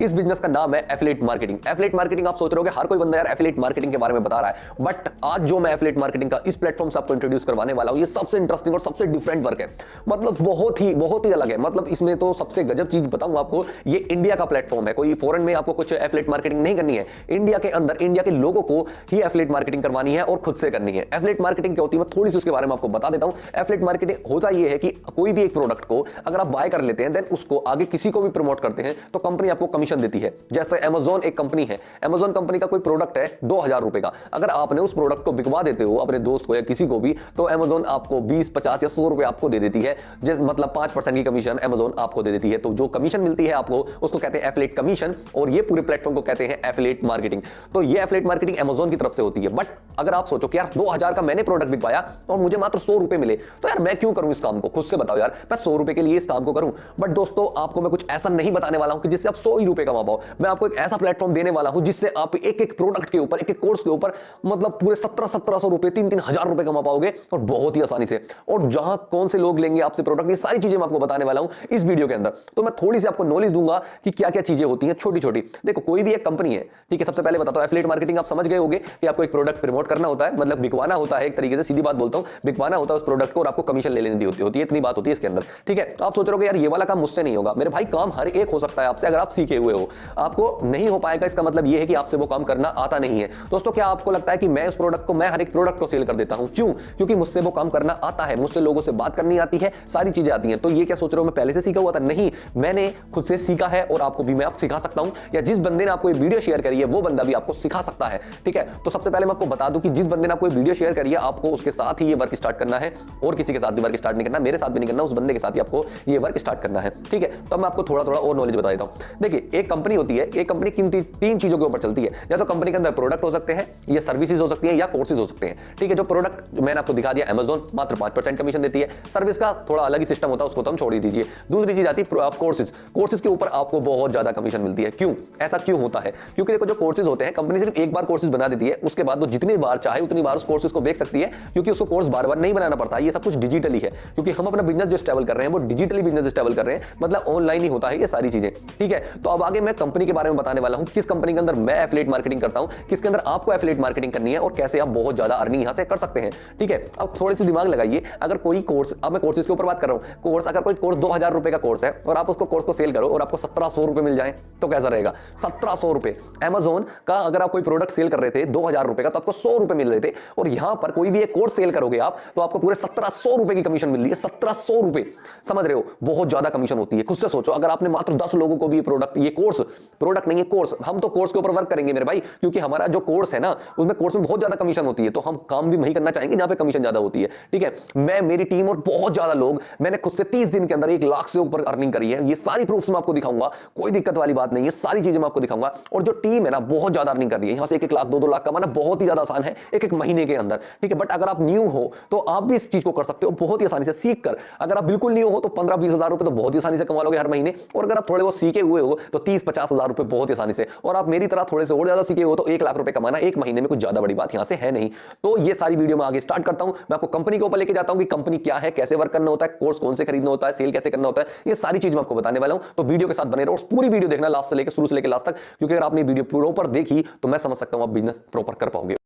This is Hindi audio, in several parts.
इस बिजनेस का नाम है एफिलिएट मार्केटिंग। एफिलिएट मार्केटिंग आप सोच रहे होगे हर कोई बंदा यार एफिलिएट मार्केटिंग के बारे में बता रहा है, बट आज जो मैं एफिलिएट मार्केटिंग का इस प्लेटफॉर्म से आपको इंट्रोड्यूस करवाने वाला हूं, ये सबसे इंटरेस्टिंग और सबसे डिफरेंट वर्क है। मतलब बहुत ही अलग है। मतलब इसमें तो सबसे गजब चीज बताऊं आपको, ये इंडिया का प्लेटफॉर्म है। कोई फॉरेन में आपको कुछ एफिलिएट मार्केटिंग नहीं करनी है, इंडिया के अंदर इंडिया के लोगों को ही एफिलिएट मार्केटिंग करवानी है और खुद से करनी है। एफिलिएट मार्केटिंग क्या होती है, मैं थोड़ी सी उसके बारे में आपको बता देता हूं। एफिलिएट मार्केटिंग होता यह है कि कोई भी एक प्रोडक्ट को अगर आप बाय कर लेते हैं, देन उसको आगे किसी को भी प्रमोट करते हैं तो कंपनी आपको कमीशन देती है। जैसे अमेज़न एक कंपनी है, अमेज़न कंपनी का कोई प्रोडक्ट है 2000 रुपए का, अगर आपने उस प्रोडक्ट को बिकवा देते हो अपने दोस्त को या किसी को भी, तो अमेज़न आपको 20, 50 या 100 रुपए आपको दे देती है। मतलब 5% की कमीशन अमेज़न आपको दे देती है। तो जो कमीशन मिलती है आपको, उसको कहते हैं एफिलिएट कमीशन, और ये पूरे प्लेटफॉर्म को कहते हैं एफिलिएट मार्केटिंग। तो ये एफिलिएट मार्केटिंग अमेज़न की तरफ से होती है। बट अगर आप सोचो कि यार 2000 का मैंने प्रोडक्ट बिकवाया और मुझे मात्र 100 रुपए मिले, तो यार मैं क्यों करूं इस काम को? खुद से बताओ यार, मैं 100 रुपए के लिए इस काम को करूं? बट दोस्तों, आपको मैं कुछ ऐसा नहीं बताने वाला हूं कि जिससे आप 100 ही रुपए कमा पाओ। मैं आपको एक ऐसा प्लेटफॉर्म देने वाला हूं जिससे आप एक एक प्रोडक्ट के ऊपर, एक एक कोर्स के ऊपर मतलब पूरे 1700 रुपए, 3-3000 रुपए कमा पाओगे, और बहुत ही आसानी से। और जहां कौन से लोग लेंगे आपसे प्रोडक्ट, ये सारी चीजें मैं आपको बताने वाला हूं इस वीडियो के अंदर। तो मैं थोड़ी सी आपको नॉलेज दूंगा कि क्या क्या चीजें होती हैं छोटी छोटी। देखो, कोई भी एक कंपनी है, ठीक है, सबसे पहले बताता हूं, एफिलिएट मार्केटिंग आप समझ गए होंगे कि आपको एक प्रोडक्ट प्रमोट करना होता है, मतलब बिकवाना होता है। एक तरीके से सीधी बात बोलता हूं, बिकवाना होता है उस प्रोडक्ट को और आपको कमीशन ले लेनी होती है। इतनी बात होती है इसके अंदर, ठीक है। तो आप सोच रहे हो यार ये वाला काम मुझसे नहीं होगा। मेरे भाई, काम हर एक हो सकता है आपसे, अगर आप सीखे हुए हो। आपको नहीं हो पाएगा इसका मतलब यह है कि आपसे वो काम करना आता नहीं है। दोस्तों, क्या आपको लगता है कि मैं हर एक प्रोडक्ट को सेल कर देता हूं? क्यों? क्योंकि मुझसे वो काम करना आता है, मुझसे लोगों से बात करनी आती है, सारी चीजें आती हैं। तो ये क्या सोच रहे हो मैं पहले से सीखा हुआ था? नहीं, मैंने खुद से सीखा है और आपको भी मैं आप सिखा सकता हूं, या जिस बंदे ने आपको ये वीडियो शेयर करी है वो बंदा भी आपको सिखा सकता है, ठीक है। तो सबसे पहले मैं आपको बता दूं कि जिस बंदे ने आपको वीडियो शेयर करी है, आपको उसके साथ ही ये वर्क स्टार्ट करना है, और किसी के साथ भी वर्क स्टार्ट नहीं करना, मेरे साथ भी नहीं करना, उस बंदे के साथ ही आपको ये वर्क स्टार्ट करना है, ठीक है। तो मैं आपको थोड़ा थोड़ा और नॉलेज बता देता हूं। देखिए, एक कंपनी होती है, एक कंपनी किन तीन चीजों के ऊपर चलती है। या तो कंपनी के अंदर प्रोडक्ट हो सकते हैं, या सर्विसेज हो सकती है, या कोर्सेज हो सकते हैं, ठीक है। जो प्रोडक्ट मैंने आपको दिखा दिया, अमेज़न मात्र 5% कमीशन देती है। सर्विस का थोड़ा अलग ही सिस्टम होता है, उसको तो हम छोड़ ही दीजिए। दूसरी चीज आती है कोर्सेज। कोर्सेज के ऊपर आपको बहुत ज्यादा कमीशन मिलती है। क्यों? ऐसा क्यों होता है? क्योंकि देखो, जो कोर्सेज होते हैं, कंपनी सिर्फ एक बार कोर्सेज बना देती है, उसके बाद वो जितनी बार चाहे उतनी बार उस कोर्सेज को बेच सकती है, क्योंकि उसको कोर्स बार बार नहीं बनाना पड़ता। ये सब कुछ डिजिटली है, क्योंकि हम अपना बिजनेस जो स्टेबल कर रहे हैं वो डिजिटली बिजनेस स्टेबल कर रहे हैं, मतलब ऑनलाइन ही होता है ये सारी चीजें, ठीक है। तो अब आगे मैं कंपनी के बारे में बताने वाला हूं, किस कंपनी के अंदर मैं एफिलिएट मार्केटिंग करता हूं, किसके अंदर आपको एफिलिएट मार्केटिंग करनी है, और कैसे आप बहुत ज्यादा अर्निंग यहां से कर सकते हैं, ठीक है। अब थोड़ी सी दिमाग लगाइए, अगर कोई कोर्स, अब मैं कोर्सेज के ऊपर बात कर रहा हूं, कोर्स अगर कोई कोर्स 2000 रुपए का कोर्स है और आप उसको कोर्स को सेल करो और आपको 1700 रुपए मिल जाए, तो कैसा रहेगा? 1700 रुपए। अमेज़न का अगर आप कोई प्रोडक्ट सेल कर रहे थे 2000 रुपए का, तो आपको 100 रुपए मिल रहे थे, और यहां पर कोई भी एक कोर्स सेल करोगे आप, तो आपको पूरे 1700 रुपए की कमीशन मिल रही है। 1700 रुपए, समझ रहे हो? बहुत ज्यादा कमीशन होती है। खुद से सोचो, अगर आपने मात्र 10 लोगों को भी प्रोडक्ट, ये कोर्स, प्रोडक्ट नहीं है कोर्स, हम तो कोर्स के ऊपर वर्क करेंगे मेरे भाई, क्योंकि हमारा जो कोर्स है ना, उसमें कोर्स में बहुत ज्यादा कमीशन होती है, तो हम काम भी वही करना चाहेंगे जहां पे कमीशन ज्यादा होती है, ठीक है। मैं, मेरी टीम और बहुत ज्यादा लोग, मैंने खुद से 30 दिन के अंदर 1 लाख से ऊपर अर्निंग करी है। ये सारी प्रूफ्स मैं आपको दिखाऊंगा, कोई दिक्कत वाली बात नहीं है, सारी चीजें मैं आपको दिखाऊंगा। और जो टीम है ना, बहुत ज्यादा अर्निंग कर रही है, यहां से 1-1 लाख, 2-2 लाख कमाना बहुत ही ज्यादा आसान है एक महीने के अंदर, ठीक है। बट अगर आप न्यू हो तो आप भी इस चीज को कर सकते हो बहुत ही आसानी से सीख कर। अगर आप बिल्कुल न्यू हो तो 15-20 हजार रुपए तो बहुत ही आसानी से कमा लोगे हर महीने, और अगर आप थोड़े बहुत सीखे हुए हो तो 30-50 हजार रुपए बहुत ही आसानी से, और आप मेरी तरह थोड़े से और ज्यादा सीखे हो तो 1 लाख रुपए कमाना एक महीने में कुछ ज्यादा बड़ी बात यहां से है नहीं। तो ये सारी वीडियो में आगे स्टार्ट करता हूं, मैं आपको कंपनी के ऊपर लेके जाता हूं कि कंपनी क्या है, कैसे वर्क करना होता है, कोर्स कौन से खरीदना होता है, सेल कैसे करना होता है, ये सारी चीज मैं आपको बताने वाला हूं। तो वीडियो के साथ बने रहो, पूरी वीडियो देखना लास्ट से लेकर, शुरू से लेकर लास्ट तक, क्योंकि अगर आपने वीडियो प्रॉपर देखी तो मैं समझ सकता हूं आप बिजनेस प्रॉपर कर पाओगे।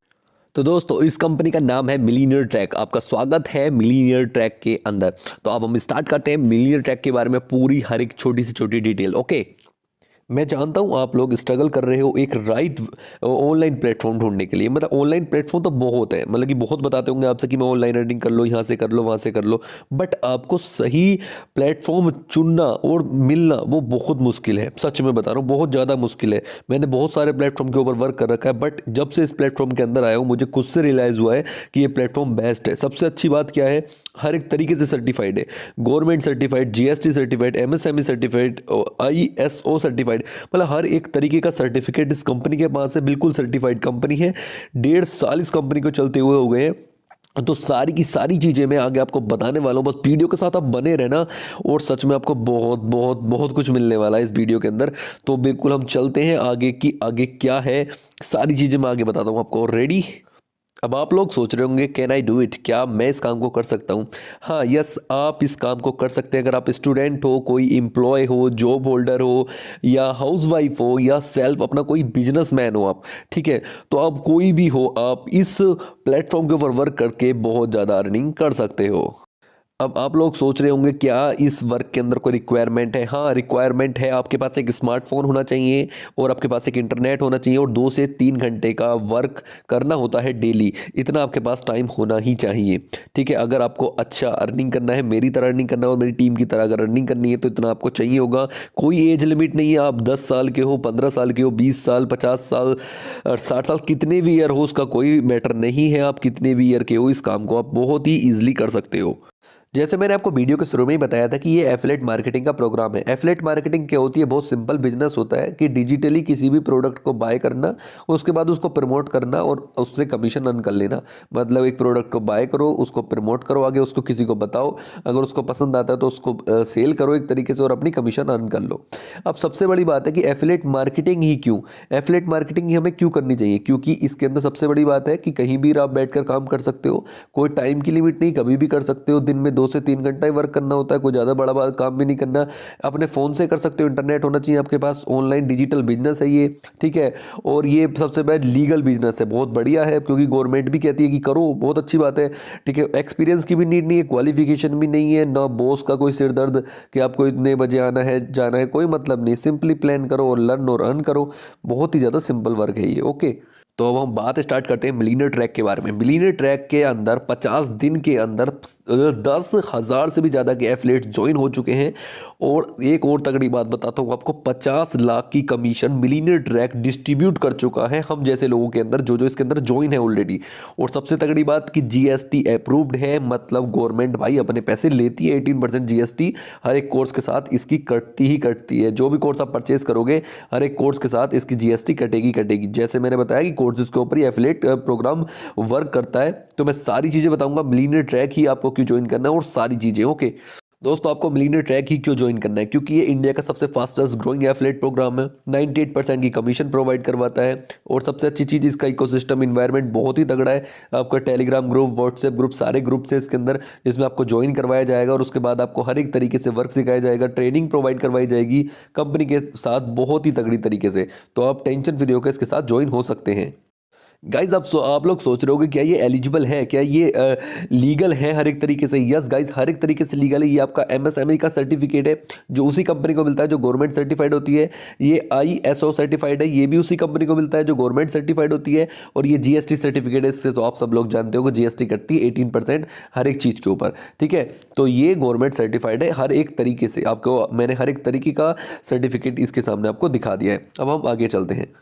तो दोस्तों, इस कंपनी का नाम है मिलीनियर ट्रैक। आपका स्वागत है मिलीनियर ट्रैक के अंदर। तो अब हम स्टार्ट करते हैं मिलीनियर ट्रैक के बारे में पूरी हर एक छोटी से छोटी डिटेल, ओके। मैं जानता हूँ आप लोग स्ट्रगल कर रहे हो एक राइट ऑनलाइन प्लेटफॉर्म ढूंढने के लिए। मतलब ऑनलाइन प्लेटफॉर्म तो बहुत है, मतलब कि बहुत बताते होंगे आपसे कि मैं ऑनलाइन अर्निंग कर लो, यहाँ से कर लो, वहाँ से कर लो, बट आपको सही प्लेटफॉर्म चुनना और मिलना वो बहुत मुश्किल है। सच में बता रहा हूँ, बहुत ज़्यादा मुश्किल है। मैंने बहुत सारे प्लेटफॉर्म के ऊपर वर्क कर रखा है, बट जब से इस प्लेटफॉर्म के अंदर आया हूँ मुझे खुद से रियलाइज़ हुआ है कि ये प्लेटफॉर्म बेस्ट है। सबसे अच्छी बात क्या है, हर एक तरीके से सर्टिफाइड है, government certified, GST certified, MSME certified, ISO certified, मतलब हर एक तरीके का सर्टिफिकेट इस कंपनी के पास है। बिल्कुल सर्टिफाइड कंपनी है, 1.5 साल इस कंपनी को चलते हुए हो गए हैं। तो सारी की सारी चीज़ें मैं आगे आपको बताने वाला हूँ, बस वीडियो के साथ आप बने रहना, और सच में आपको बहुत बहुत बहुत कुछ मिलने वाला है इस वीडियो के अंदर। तो बिल्कुल हम चलते हैं आगे की, आगे क्या है सारी चीज़ें मैं आगे बताता हूँ आपको। रेडी? अब आप लोग सोच रहे होंगे कैन आई डू इट, क्या मैं इस काम को कर सकता हूँ? हाँ, यस, आप इस काम को कर सकते हैं। अगर आप स्टूडेंट हो, कोई एम्प्लॉय हो, जॉब होल्डर हो, या हाउसवाइफ हो, या सेल्फ अपना कोई बिजनेसमैन हो आप, ठीक है, तो आप कोई भी हो, आप इस प्लेटफॉर्म के ऊपर वर्क करके बहुत ज़्यादा अर्निंग कर सकते हो। अब आप लोग सोच रहे होंगे क्या इस वर्क के अंदर कोई रिक्वायरमेंट है? हाँ, रिक्वायरमेंट है। आपके पास एक स्मार्टफोन होना चाहिए और आपके पास एक इंटरनेट होना चाहिए और 2 से 3 घंटे का वर्क करना होता है डेली। इतना आपके पास टाइम होना ही चाहिए, ठीक है। अगर आपको अच्छा अर्निंग करना है, मेरी तरह अर्निंग करना है और मेरी टीम की तरह अगर अर्निंग करनी है, तो इतना आपको चाहिए होगा। कोई एज लिमिट नहीं है, आप 10 साल के हो, 15 साल के हो, 20 साल, 50 साल, 60 साल, कितने भी ईयर हो, उसका कोई मैटर नहीं है। आप कितने भी ईयर के हो, इस काम को आप बहुत ही ईजिली कर सकते हो। जैसे मैंने आपको वीडियो के शुरू में ही बताया था कि ये एफिलिएट मार्केटिंग का प्रोग्राम है। एफिलिएट मार्केटिंग क्या होती है? बहुत सिंपल बिजनेस होता है कि डिजिटली किसी भी प्रोडक्ट को बाय करना, उसके बाद उसको प्रमोट करना और उससे कमीशन अर्न कर लेना। मतलब एक प्रोडक्ट को बाय करो, उसको प्रमोट करो, आगे उसको किसी को बताओ, अगर उसको पसंद आता है तो उसको सेल करो एक तरीके से और अपनी कमीशन अर्न कर लो। अब सबसे बड़ी बात है कि एफिलिएट मार्केटिंग ही क्यों? एफिलिएट मार्केटिंग ही हमें क्यों करनी चाहिए? क्योंकि इसके अंदर सबसे बड़ी बात है कि कहीं भी आप बैठकर काम कर सकते हो, कोई टाइम की लिमिट नहीं, कभी भी कर सकते हो। दिन में 2 से 3 घंटा ही वर्क करना होता है, कोई ज़्यादा बड़ा काम भी नहीं करना। अपने फ़ोन से कर सकते हो, इंटरनेट होना चाहिए आपके पास, ऑनलाइन डिजिटल बिजनेस है ये, ठीक है। और ये सबसे बड़ा लीगल बिजनेस है, बहुत बढ़िया है, क्योंकि गवर्नमेंट भी कहती है कि करो, बहुत अच्छी बात है, ठीक है। एक्सपीरियंस की भी नीड नहीं है, क्वालिफिकेशन भी नहीं है, ना बॉस का कोई सिर दर्द कि आपको इतने बजे आना है जाना है, कोई मतलब नहीं। सिंपली प्लान करो और लर्न और अर्न करो। बहुत ही ज़्यादा सिंपल वर्क है ये, ओके। तो अब हम बात स्टार्ट करते हैं मिलीनियर ट्रैक के बारे में। मिलीनियर ट्रैक के अंदर 50 दिन के अंदर 10,000 से भी ज़्यादा के एफिलिएट्स ज्वाइन हो चुके हैं। और एक और तगड़ी बात बताता हूँ आपको, 50 लाख की कमीशन मिलीनियर ट्रैक डिस्ट्रीब्यूट कर चुका है हम जैसे लोगों के अंदर, जो जो इसके अंदर ज्वाइन है ऑलरेडी। और सबसे तगड़ी बात कि जीएसटी अप्रूव्ड है, मतलब गवर्नमेंट भाई अपने पैसे लेती है। 18% जीएसटी हर एक कोर्स के साथ इसकी कटती ही कटती है। जो भी कोर्स आप परचेज करोगे, हर एक कोर्स के साथ इसकी जीएसटी कटेगी कटेगी। जैसे मैंने बताया कि कोर्सेज के ऊपर ही एफिलिएट प्रोग्राम वर्क करता है। तो मैं सारी चीज़ें बताऊंगा, मिलीनियर ट्रैक ही आपको क्यों ज्वाइन करना है और सारी चीज़ें, ओके। दोस्तों, आपको मिलीनियर ट्रैक ही क्यों ज्वाइन करना है? क्योंकि ये इंडिया का सबसे फास्टेस्ट ग्रोइंग एफिलिएट प्रोग्राम है। 98% की कमीशन प्रोवाइड करवाता है। और सबसे अच्छी चीज़, इसका इकोसिस्टम इन्वायरमेंट बहुत ही तगड़ा है। आपका टेलीग्राम ग्रुप, व्हाट्सएप ग्रुप, सारे ग्रुप्स है इसके अंदर, जिसमें आपको ज्वाइन करवाया जाएगा और उसके बाद आपको हर एक तरीके से वर्क सिखाया जाएगा, ट्रेनिंग प्रोवाइड करवाई जाएगी कंपनी के साथ बहुत ही तगड़ी तरीके से। तो आप टेंशन फ्री होकर इसके साथ ज्वाइन हो सकते हैं। गाइज, आप लोग सोच रहे होगे क्या ये एलिजिबल है, क्या ये लीगल है हर एक तरीके से? यस गाइज, हर एक तरीके से लीगल है। ये आपका एमएसएमई का सर्टिफिकेट है, जो उसी कंपनी को मिलता है जो गवर्नमेंट सर्टिफाइड होती है। ये आईएसओ सर्टिफाइड है, ये भी उसी कंपनी को मिलता है जो गवर्नमेंट सर्टिफाइड होती है। और ये जीएसटी सर्टिफिकेट है, इससे तो आप सब लोग जानते हो कि जीएसटी कटती है 18% हर एक चीज़ के ऊपर, ठीक है। तो ये गवर्नमेंट सर्टिफाइड है हर एक तरीके से। आपको मैंने हर एक तरीके का सर्टिफिकेट इसके सामने आपको दिखा दिया है। अब हम आगे चलते हैं।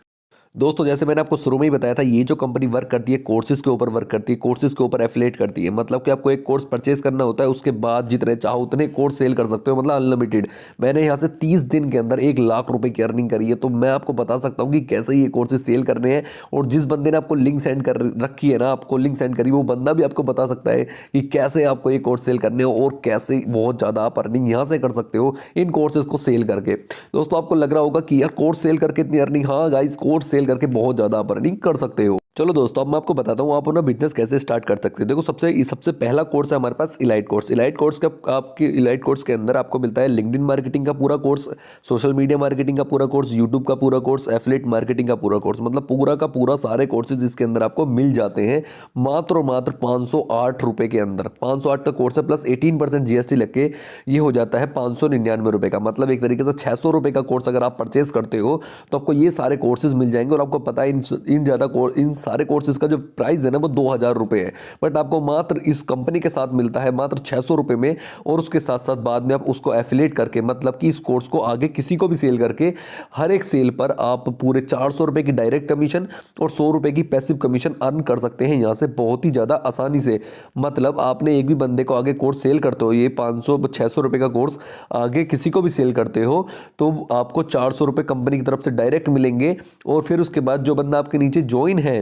दोस्तों, जैसे मैंने आपको शुरू में ही बताया था, ये जो कंपनी वर्क करती है कोर्सेज के ऊपर वर्क करती है, कोर्सेज के ऊपर एफिलिएट करती है। मतलब कि आपको एक कोर्स परचेज करना होता है, उसके बाद जितने चाहो उतने कोर्स सेल कर सकते हो, मतलब अनलिमिटेड। मैंने यहाँ से 30 दिन के अंदर 1 लाख रुपए की अर्निंग करी है। तो मैं आपको बता सकता हूँ कि कैसे ये कोर्सेज सेल करने हैं। और जिस बंदे ने आपको लिंक सेंड कर रखी है ना, आपको लिंक सेंड करी, वो बंदा भी आपको बता सकता है कि कैसे आपको ये कोर्स सेल करने हो और कैसे बहुत ज़्यादा आप अर्निंग यहाँ से कर सकते हो इन कोर्सेज को सेल करके। दोस्तों, आपको लग रहा होगा कि यार कोर्स सेल करके इतनी अर्निंग, हाँ गाइस, कोर्स सेल करके बहुत ज़्यादा आप अर्निंग कर सकते हो। चलो दोस्तों, अब मैं आपको बताता हूँ आप अपना बिजनेस कैसे स्टार्ट कर सकते हो। देखो, सबसे पहला कोर्स है हमारे पास इलाइट कोर्स। इलाइट कोर्स का आपके इलाइट कोर्स के अंदर आपको मिलता है लिंक्डइन मार्केटिंग का पूरा कोर्स, सोशल मीडिया मार्केटिंग का पूरा कोर्स, यूट्यूब का पूरा कोर्स, एफिलिएट मार्केटिंग का पूरा कोर्स। मतलब पूरा का पूरा सारे कोर्सेज इसके अंदर आपको मिल जाते हैं मात्र और मात्र 508 रुपए के अंदर। 508 का कोर्स है, प्लस 18% जीएसटी लग के ये हो जाता है 599 रुपए का। मतलब एक तरीके से 600 रुपए का कोर्स अगर आप परचेज करते हो तो आपको ये सारे कोर्सेज मिल जाएंगे। और आपको पता है इन सारे कोर्सेज का जो प्राइस है ना, वो 2,000 रुपए है, बट आपको मात्र इस कंपनी के साथ मिलता है मात्र 600 रुपए में। और उसके साथ साथ बाद में आप उसको एफिलिएट करके, मतलब कि इस कोर्स को आगे किसी को भी सेल करके, हर एक सेल पर आप पूरे 400 रुपए की डायरेक्ट कमीशन और 100 रुपए की पैसिव कमीशन अर्न कर सकते हैं यहाँ से बहुत ही ज़्यादा आसानी से। मतलब आपने एक भी बंदे को आगे कोर्स सेल करते हो, ये 500-600 रुपए का कोर्स आगे किसी को भी सेल करते हो, तो आपको 400 रुपए कंपनी की तरफ से डायरेक्ट मिलेंगे। और फिर उसके बाद जो बंदा आपके नीचे ज्वाइन है,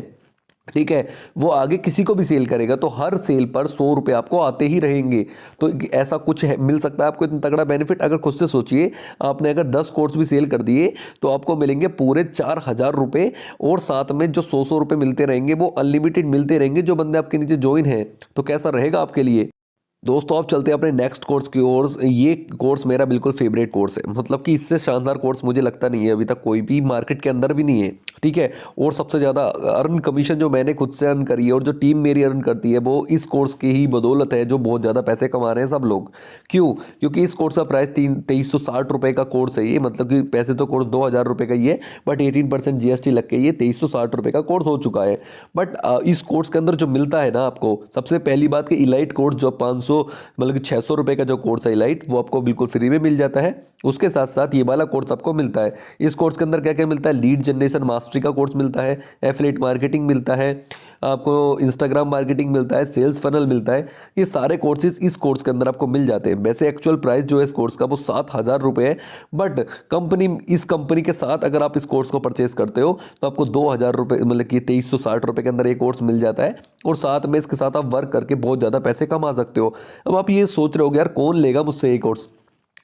ठीक है, वो आगे किसी को भी सेल करेगा तो हर सेल पर 100 रुपये आपको आते ही रहेंगे। तो ऐसा कुछ है, मिल सकता है आपको इतना तगड़ा बेनिफिट। अगर खुद से सोचिए, आपने अगर 10 कोर्स भी सेल कर दिए तो आपको मिलेंगे पूरे 4000 रुपये, और साथ में जो 100 रुपये मिलते रहेंगे वो अनलिमिटेड मिलते रहेंगे जो बंदे आपके नीचे ज्वाइन हैं। तो कैसा रहेगा आपके लिए दोस्तों। आप चलते हैं अपने नेक्स्ट कोर्स की ओर। ये कोर्स मेरा बिल्कुल फेवरेट कोर्स है, मतलब कि इससे शानदार कोर्स मुझे लगता नहीं है अभी तक, कोई भी मार्केट के अंदर भी नहीं है। ठीक है, और सबसे ज़्यादा अर्न कमीशन जो मैंने खुद से अर्न करी है और जो टीम मेरी अर्न करती है वो इस कोर्स की ही बदौलत है, जो बहुत ज़्यादा पैसे कमा रहे हैं सब लोग। क्यों? क्योंकि इस कोर्स का प्राइस 2360 रुपये का कोर्स है ये, मतलब कि पैसे तो कोर्स 2000 रुपये का ही है, बट 18% GST लग के ये 2360 रुपये का कोर्स हो चुका है। बट इस कोर्स के अंदर जो मिलता है ना आपको, सबसे पहली बात कि इलाइट कोर्स जो 500 मतलब कि 600 रुपये का जो कोर्स है इलाइट, वो आपको बिल्कुल फ्री में मिल जाता है। उसके साथ साथ ये वाला कोर्स आपको मिलता है। इस कोर्स के अंदर क्या क्या मिलता है? लीड जनरेशन मास्टरी का कोर्स मिलता है, एफिलिएट मार्केटिंग मिलता है, आपको इंस्टाग्राम मार्केटिंग मिलता है, सेल्स फनल मिलता है। ये सारे कोर्सेज इस कोर्स के अंदर आपको मिल जाते हैं। वैसे एक्चुअल प्राइस जो है इस कोर्स का वो 7000 रुपये है, बट इस कंपनी के साथ अगर आप इस कोर्स को परचेस करते हो तो आपको 2000 रुपये मतलब कि 2360 रुपये के अंदर ये कोर्स मिल जाता है, और साथ में इसके साथ आप वर्क करके बहुत ज़्यादा पैसे कमा सकते हो। अब आप ये सोच रहे हो यार कौन लेगा मुझसे ये कोर्स?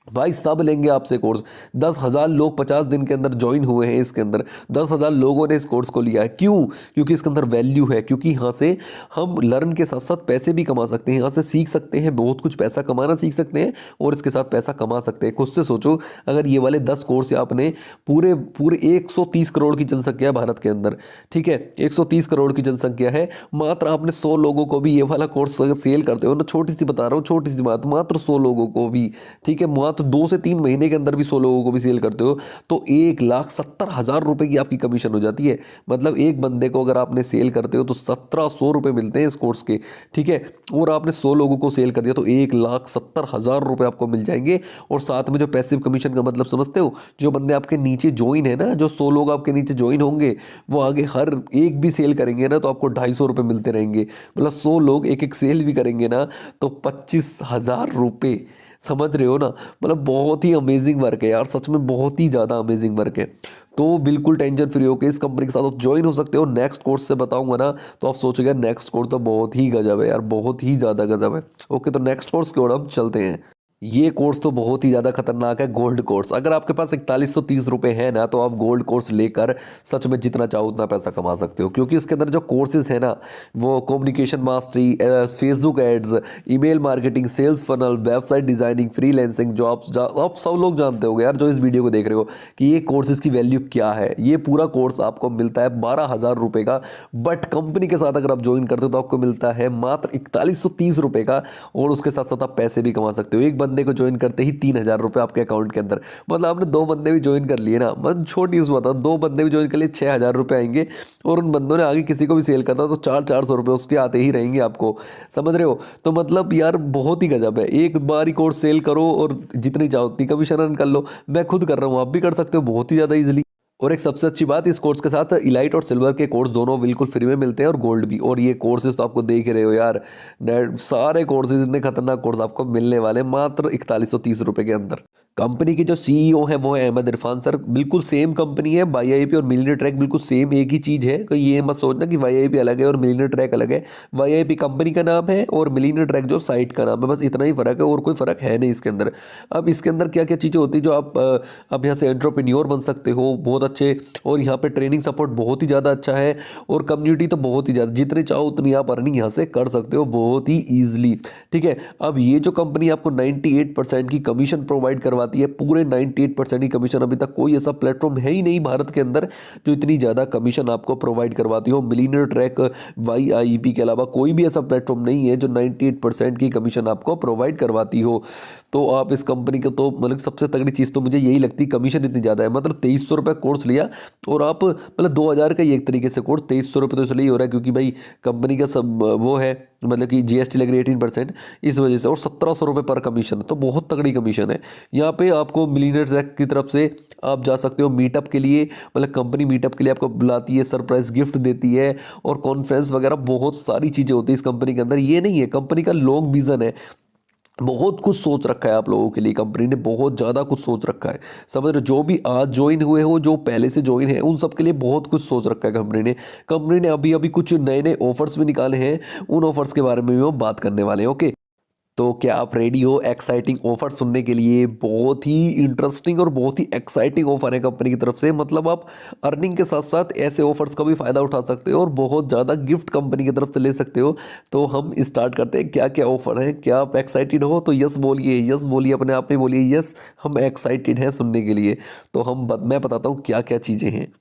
भाई सब लेंगे आपसे कोर्स। 10,000 लोग 50 दिन के अंदर ज्वाइन हुए हैं इसके अंदर, 10,000 लोगों ने इस कोर्स को लिया है। क्यों? क्योंकि इसके अंदर वैल्यू है, क्योंकि यहाँ से हम लर्न के साथ साथ पैसे भी कमा सकते हैं, यहाँ से सीख सकते हैं, बहुत कुछ पैसा कमाना सीख सकते हैं और इसके साथ पैसा कमा सकते हैं। खुद से सोचो, अगर ये वाले 10 कोर्स आपने पूरे पूरे 130 करोड़ की जनसंख्या है भारत के अंदर, ठीक है, 130 करोड़ की जनसंख्या है, मात्र आपने 100 लोगों को भी ये वाला कोर्स सेल करते हो ना, छोटी सी बता रहा हूँ, छोटी सी बात, मात्र 100 लोगों को भी, ठीक है, तो 2 से 3 महीने के अंदर भी 100 लोगों को भी सेल करते हो तो 1,70,000 रुपए की आपकी कमीशन हो जाती है। मतलब एक बंदे को अगर आपने सेल करते हो तो 1700 रुपए मिलते हैं इस कोर्स के, ठीक है, और आपने 100 लोगों को सेल कर दिया तो 1,70,000 रुपए आपको मिल जाएंगे। और साथ में जो पैसिव कमीशन का मतलब समझते हो, जो बंदे आपके नीचे ज्वाइन है ना, जो 100 लोग आपके नीचे ज्वाइन होंगे, वो आगे हर एक भी सेल करेंगे ना तो आपको 250 रुपये मिलते रहेंगे। मतलब 100 लोग एक एक सेल भी करेंगे ना तो 25,000 रुपये। समझ रहे हो ना? मतलब बहुत ही अमेजिंग वर्क है यार, सच में बहुत ही ज़्यादा अमेजिंग वर्क है। तो बिल्कुल टेंशन फ्री होकर इस कंपनी के साथ आप ज्वाइन हो सकते हो। नेक्स्ट कोर्स से बताऊंगा ना तो आप सोचोगे नेक्स्ट कोर्स तो बहुत ही गजब है यार, बहुत ही ज़्यादा गजब है। ओके, तो नेक्स्ट कोर्स की ओर हम चलते हैं। ये कोर्स तो बहुत ही ज़्यादा खतरनाक है, गोल्ड कोर्स। अगर आपके पास 4130 रुपये है ना तो आप गोल्ड कोर्स लेकर सच में जितना चाहो उतना पैसा कमा सकते हो, क्योंकि इसके अंदर जो कोर्सेज है ना वो communication mastery, Facebook ads, email marketing, sales funnel, website designing, freelancing, जो आप सब लोग जानते होंगे यार जो इस वीडियो को देख रहे हो कि ये कोर्सेज की वैल्यू क्या है। ये पूरा कोर्स आपको मिलता है 12,000 रुपये का, बट कंपनी के साथ अगर आप ज्वाइन करते हो तो आपको मिलता है मात्र 4130 रुपये का, और उसके साथ साथ आप पैसे भी कमा सकते हो। एक बंदे को ज्वाइन करते ही 3,000 रुपये आपके अकाउंट के अंदर, मतलब आपने 2 बंदे भी ज्वाइन कर लिए ना, मतलब छोटी सी बात है, 2 बंदे भी ज्वाइन कर लिए 6,000 रुपये आएंगे, और उन बंदों ने आगे किसी को भी सेल करता तो 400 रुपये उसके आते ही रहेंगे आपको। समझ रहे हो? तो मतलब यार बहुत ही गजब है। एक बार ही कोर्स सेल करो और जितनी चाहो उतनी कमीशन अर्न कर लो। मैं खुद कर रहा हूँ, आप भी कर सकते हो बहुत ही ज़्यादा ईजिली। और एक सबसे अच्छी बात, इस कोर्स के साथ इलाइट और सिल्वर के कोर्स दोनों बिल्कुल फ्री में मिलते हैं, और गोल्ड भी। और ये कोर्सेज तो आपको देख रहे हो यार, सारे कोर्सेज इतने खतरनाक कोर्स आपको मिलने वाले मात्र 4130 रुपये के अंदर। कंपनी के जो CEO हैं वो है अहमद इरफान सर। बिल्कुल सेम कंपनी है, YIP और मिलियनेयर ट्रैक बिल्कुल सेम एक ही चीज़ है। तो ये मत सोचना कि YIP अलग है और मिलियनेयर ट्रैक अलग है। YIP कंपनी का नाम है और मिलियनेयर ट्रैक जो साइट का नाम है, बस इतना ही फ़र्क है, और कोई फ़र्क है नहीं इसके अंदर। अब इसके अंदर क्या क्या चीज़ें होती है जो आप यहाँ से एंटरप्रेन्योर बन सकते हो बहुत अच्छे, और यहाँ पे ट्रेनिंग सपोर्ट बहुत ही ज़्यादा अच्छा है, और कम्युनिटी तो बहुत ही ज़्यादा, जितने चाहो उतनी आप अर्निंग यहाँ से कर सकते हो बहुत ही ईजिली। ठीक है, अब ये जो कंपनी आपको 98% की कमीशन प्रोवाइड करवाती है, पूरे 98% की कमीशन, अभी तक कोई ऐसा प्लेटफॉर्म है ही नहीं भारत के अंदर जो इतनी ज़्यादा कमीशन आपको प्रोवाइड करवाती हो। मिलियनेयर ट्रैक, YIP के अलावा कोई भी ऐसा प्लेटफॉर्म नहीं है जो 98% की कमीशन आपको प्रोवाइड करवाती हो। तो आप इस कंपनी के तो मतलब सबसे तगड़ी चीज़ तो मुझे यही लगती है, कमीशन इतनी ज़्यादा है। मतलब 2300 रुपये कोर्स लिया और आप मतलब 2000 का ही एक तरीके से कोर्स, 2300 रुपये तो इसलिए हो रहा है क्योंकि भाई कंपनी का सब वो है, मतलब कि GST लग रही है 18% इस वजह से, और 1700 रुपये पर कमीशन, तो बहुत तगड़ी कमीशन है। यहाँ पे आपको मिलियनेयर ट्रैक की तरफ से आप जा सकते हो मीटअप के लिए, मतलब कंपनी मीटअप के लिए आपको बुलाती है, सरप्राइज गिफ्ट देती है, और कॉन्फ्रेंस वगैरह बहुत सारी चीज़ें होती है इस कंपनी के अंदर। ये नहीं है, कंपनी का लॉन्ग विजन है बहुत कुछ सोच रखा है आप लोगों के लिए, कंपनी ने बहुत ज़्यादा कुछ सोच रखा है। समझ रहे हो? जो भी आज ज्वाइन हुए हो, जो पहले से ज्वाइन है, उन सब के लिए बहुत कुछ सोच रखा है कंपनी ने अभी अभी कुछ नए नए ऑफर्स भी निकाले हैं, उन ऑफर्स के बारे में भी हम बात करने वाले हैं। ओके, तो क्या आप रेडी हो एक्साइटिंग ऑफर सुनने के लिए? बहुत ही इंटरेस्टिंग और बहुत ही एक्साइटिंग ऑफर है कंपनी की तरफ से। मतलब आप अर्निंग के साथ साथ ऐसे ऑफर्स का भी फ़ायदा उठा सकते हो और बहुत ज़्यादा गिफ्ट कंपनी की तरफ से ले सकते हो। तो हम स्टार्ट करते हैं, क्या क्या ऑफर है। क्या आप एक्साइटेड हो? तो यस बोलिए, यस बोलिए, अपने आप में बोलिए यस, हम एक्साइटेड हैं सुनने के लिए। तो मैं बताता हूँ क्या क्या चीज़ें हैं।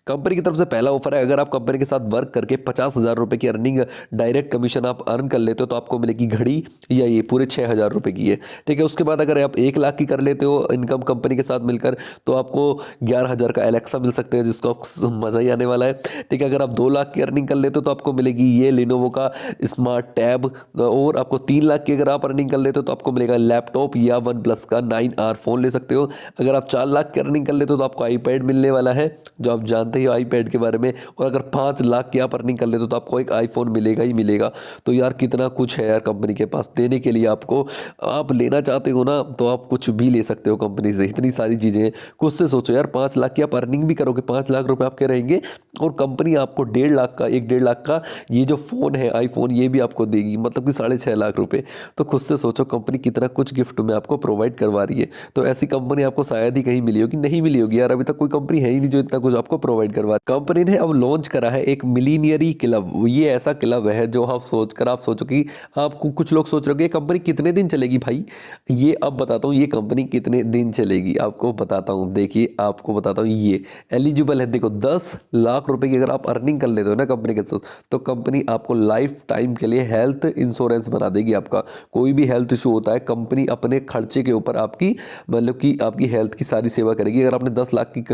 कंपनी की तरफ से पहला ऑफर है, अगर आप कंपनी के साथ वर्क करके 50,000 रुपये की अर्निंग डायरेक्ट कमीशन आप अर्न कर लेते हो तो आपको मिलेगी घड़ी, या ये पूरे 6,000 रुपये की है। ठीक है, उसके बाद अगर आप 1 लाख की कर लेते हो इनकम कंपनी के साथ मिलकर तो आपको 11,000 का एलेक्सा मिल सकते हैं, जिसको आप मज़ा ही आने वाला है। ठीक है, अगर आप 2 लाख की अर्निंग कर लेते हो तो आपको मिलेगी ये लिनोवो का स्मार्ट टैब, और आपको 3 लाख की अगर आप अर्निंग कर लेते हो तो आपको मिलेगा लैपटॉप या OnePlus का 9R फ़ोन ले सकते हो। अगर आप 4 लाख की अर्निंग कर लेते हो तो आपको आईपैड मिलने वाला है, जो आप जानते ही आईपैड के बारे में। और अगर 5 लाख की आप अर्निंग कर लेते हो तो आपको एक आईफोन मिलेगा ही मिलेगा। तो यार कितना कुछ है यार कंपनी के पास देने के लिए आपको। आप लेना चाहते हो ना तो आप कुछ भी ले सकते हो कंपनी से, इतनी सारी चीज़ें हैं। खुद से सोचो यार, 5 लाख की आप अर्निंग भी करोगे, 5 लाख रुपए आपके रहेंगे, और कंपनी आपको 1.5 लाख का, 1-1.5 लाख का ये जो फ़ोन है आईफोन, ये भी आपको देगी, मतलब कि 6.5 लाख रुपए। तो खुद से सोचो कंपनी कितना कुछ गिफ्ट में आपको प्रोवाइड करवा रही है। तो ऐसी कंपनी आपको शायद ही कहीं मिली होगी, नहीं मिली होगी यार, अभी तक कोई कंपनी है ही नहीं जो इतना कुछ आपको प्रोवाइड करवा। कंपनी ने अब लॉन्च करा है एक मिलीनियरी क्लब। ये ऐसा क्लब है जो आप सोचो कि आपको, कुछ लोग सोच रहे हो कि ये कंपनी कितने दिन चलेगी भाई। ये अब बताता हूँ ये कंपनी कितने दिन चलेगी, आपको बताता हूँ। देखिए आपको बताता हूँ, ये एलिजिबल है। देखो 10 लाख रुपए की अगर आप अर्निंग कर लेते हो ना कंपनी के साथ, तो कंपनी आपको लाइफ टाइम के लिए हेल्थ इंश्योरेंस बना देगी। आपका कोई भी हेल्थ इशू होता है, कंपनी अपने खर्चे के ऊपर आपकी, मतलब कि आपकी हेल्थ की सारी सेवा करेगी। अगर आपने 10 लाख की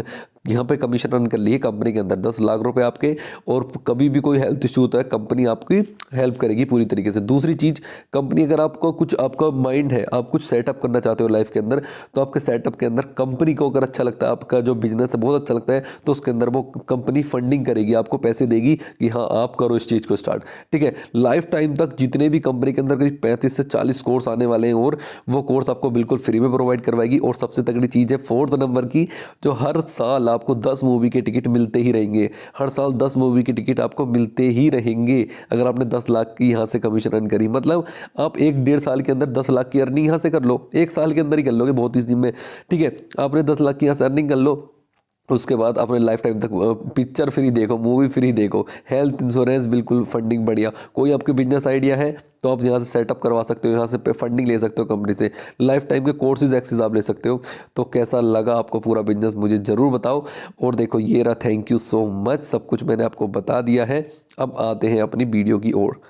यहाँ पे कमीशन अर्न कर ली है कंपनी के अंदर, 10 लाख रुपए आपके, और कभी भी कोई हेल्थ इशू होता है कंपनी आपकी हेल्प करेगी पूरी तरीके से। दूसरी चीज़, कंपनी अगर आपको कुछ, आपका माइंड है, आप कुछ सेटअप करना चाहते हो लाइफ के अंदर, तो आपके सेटअप के अंदर कंपनी को अगर अच्छा लगता है, आपका जो बिजनेस है बहुत अच्छा लगता है, तो उसके अंदर वो कंपनी फंडिंग करेगी, आपको पैसे देगी कि हाँ आप करो इस चीज़ को स्टार्ट। ठीक है, लाइफ टाइम तक जितने भी कंपनी के अंदर करीब 35 से 40 कोर्स आने वाले हैं, और वो कोर्स आपको बिल्कुल फ्री में प्रोवाइड करवाएगी। और सबसे तगड़ी चीज़ है 4th नंबर की, जो हर साल आपको 10 मूवी के टिकट मिलते ही रहेंगे। हर साल 10 मूवी की टिकट आपको मिलते ही रहेंगे अगर आपने 10 लाख की यहाँ से कमीशन अर्न करी। मतलब आप 1-1.5 साल के अंदर 10 लाख की अर्निंग यहाँ से कर लो, 1 साल के अंदर ही कर लोगे बहुत ही दिन में। ठीक है, आपने 10 लाख की यहाँ से अर्निंग कर लो, उसके बाद अपने लाइफ टाइम तक पिक्चर फ्री देखो, मूवी फ्री देखो, हेल्थ इंश्योरेंस बिल्कुल फंडिंग बढ़िया। कोई आपके बिजनेस आइडिया है तो आप यहाँ से सेटअप करवा सकते हो, यहाँ से फंडिंग ले सकते हो कंपनी से, लाइफ टाइम के कोर्सेज एक्सेस आप ले सकते हो। तो कैसा लगा आपको पूरा बिजनेस मुझे ज़रूर बताओ। और देखो ये रहा, थैंक यू सो मच, सब कुछ मैंने आपको बता दिया है। अब आते हैं अपनी वीडियो की ओर।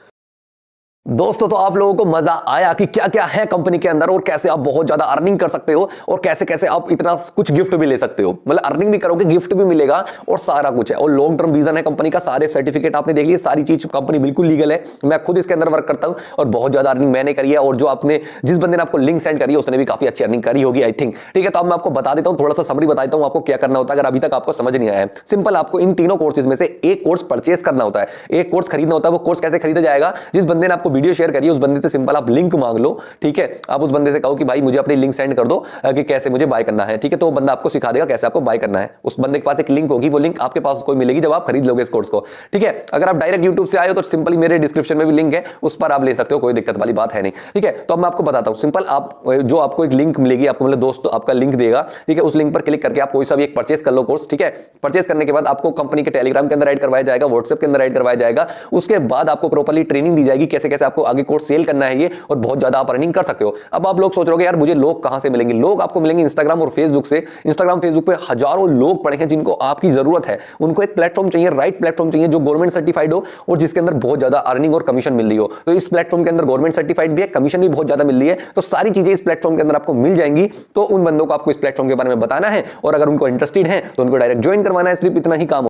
दोस्तों, तो आप लोगों को मजा आया कि क्या क्या है कंपनी के अंदर और कैसे आप बहुत ज्यादा अर्निंग कर सकते हो और कैसे कैसे आप इतना कुछ गिफ्ट भी ले सकते हो। मतलब अर्निंग भी करोगे, गिफ्ट भी मिलेगा और सारा कुछ है। और लॉन्ग टर्म विजन है कंपनी का, सारे सर्टिफिकेट आपने देख लिए, सारी चीज कंपनी बिल्कुल लीगल है। मैं खुद इसके अंदर वर्क करता हूं और बहुत ज्यादा अर्निंग मैंने करी है, और जो आपने, जिस बंदे ने आपको लिंक सेंड करी है उसने भी काफी अच्छी अर्निंग करी होगी आई थिंक। ठीक है, तो अब मैं आपको बता देता हूं, थोड़ा सा समरी बता देता हूं आपको क्या करना होता है अगर अभी तक आपको समझ नहीं आया है। सिंपल, आपको इन तीनों कोर्सेज में से एक कोर्स परचेज करना होता है, एक कोर्स खरीदना होता है। वो कोर्स कैसे खरीदा जाएगा? जिस बंदे ने आपको वीडियो शेयर करी है उस बंदे से सिंपल आप लिंक मांग लो। ठीक है, आप उस बंदे से कहो कि भाई मुझे अपनी लिंक सेंड कर दो कि कैसे मुझे बाय करना है। ठीक है, तो वो बंदा आपको सिखा देगा कैसे आपको बाय करना है। उस बंदे के पास एक लिंक होगी, वो लिंक आपके पास कोई मिलेगी जब आप खरीद लोगे इस कोर्स को। ठीक है, अगर आप डायरेक्ट यूट्यूब से आए हो तो सिंपली मेरे डिस्क्रिप्शन में भी लिंक है, उस पर आप ले सकते हो, कोई दिक्कत वाली बात है नहीं। ठीक है, तो अब मैं आपको बताता हूं सिंपल, आप जो आपको एक लिंक मिलेगी, आपको मतलब दोस्त आपका लिंक देगा। ठीक है, उस लिंक पर क्लिक करके आप कोई सा भी एक परचेस कर लो कोर्स। ठीक है, परचेस करने के बाद आपको कंपनी के टेलीग्राम के अंदर ऐड करवाया जाएगा, व्हाट्सएप के अंदर ऐड करवाया जाएगा। उसके बाद आपको प्रॉपर्ली ट्रेनिंग दी जाएगी कैसे कैसे आपको आगे कोर्स सेल करना है ये, और बहुत ज्यादा आप अर्निंग कर सकते हो। अब आप लोग सोच रहे हो यार मुझे लोग कहां से मिलेंगे? लोग आपको मिलेंगे इंस्टाग्राम और फेसबुक से। इंस्टाग्राम फेसबुक पे हजारों लोग पड़े हैं जिनको आपकी जरूरत है। उनको एक प्लेटफॉर्म चाहिए, राइट प्लेटफॉर्म चाहिए जो गवर्नमेंट सर्टिफाइड हो और जिसके अंदर बहुत ज्यादा अर्निंग और कमीशन मिल रही हो। तो इस प्लेटफॉर्म के अंदर गवर्नमेंट सर्टिफाइड भी है, कमीशन भी बहुत ज्यादा मिल रही है। तो सारी चीजें इस प्लेटफॉर्म के अंदर आपको मिल जाएंगी। तो उन बंदों को आपको इस प्लेटफॉर्म के बारे में बताना है, और अगर उनको इंटरेस्टेड है तो उनको डायरेक्ट ज्वाइन करवाना है। सिर्फ इतना ही काम।